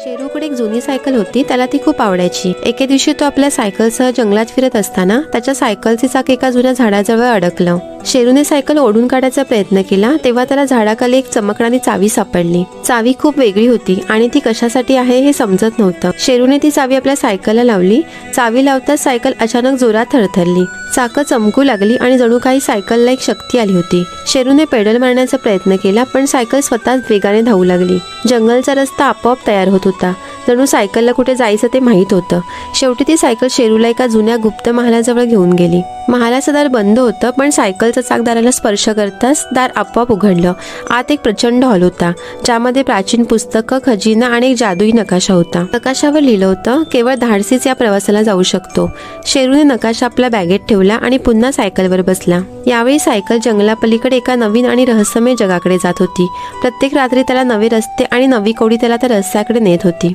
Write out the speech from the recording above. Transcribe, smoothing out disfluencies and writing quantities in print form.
शेरूकडे एक जुनी सायकल होती, त्याला ती खूप आवडायची. एके दिवशी तो आपल्या सायकलसह जंगलात फिरत असताना त्याच्या सायकलचे चाक एका जुन्या झाडाजवळ अडकलं. शेरूने सायकल ओढून काढायचा प्रयत्न केला तेव्हा त्याला झाडाखाली एक चमकणारी चावी सापडली. चावी खूप वेगळी होती आणि ती कशासाठी आहे हे समजत नव्हतं. शेरूने ती चावी आपल्या सायकलला लावली. चावी लावताच सायकल अचानक जोरात थरथरली. चाकं चमकू लागली आणि जणू काही सायकलला एक शक्ती आली होती. शेरूने पेडल मारण्याचा प्रयत्न केला पण सायकल स्वतःच वेगाने धावू लागली. जंगलचा रस्ता आपोआप तयार होत होता. जणू सायकलला कुठे जायचं ते माहीत होतं. शेवटी ती सायकल शेरूला एका जुन्या गुप्त महालाजवळ घेऊन गेली. महालाचं दार बंद होतं पण सायकलचा चाक दाराला स्पर्श करताच दार आपोआप उघडलं. आत एक प्रचंड हॉल होता ज्यामध्ये प्राचीन पुस्तकं, खजिना आणि एक जादुई नकाशा होता. नकाशावर लिहिलं होतं, केवळ धाडसीच या प्रवासाला जाऊ शकतो. शेरूने नकाशा आपल्या बॅगेत ठेवला आणि पुन्हा सायकलवर बसला. यावेळी सायकल जंगलापलीकडे एका नवीन आणि रहस्यमय जगाकडे जात होती. प्रत्येक रात्री त्याला नवे रस्ते आणि नवी कवडी त्याला त्या रस्त्याकडे नेत होती.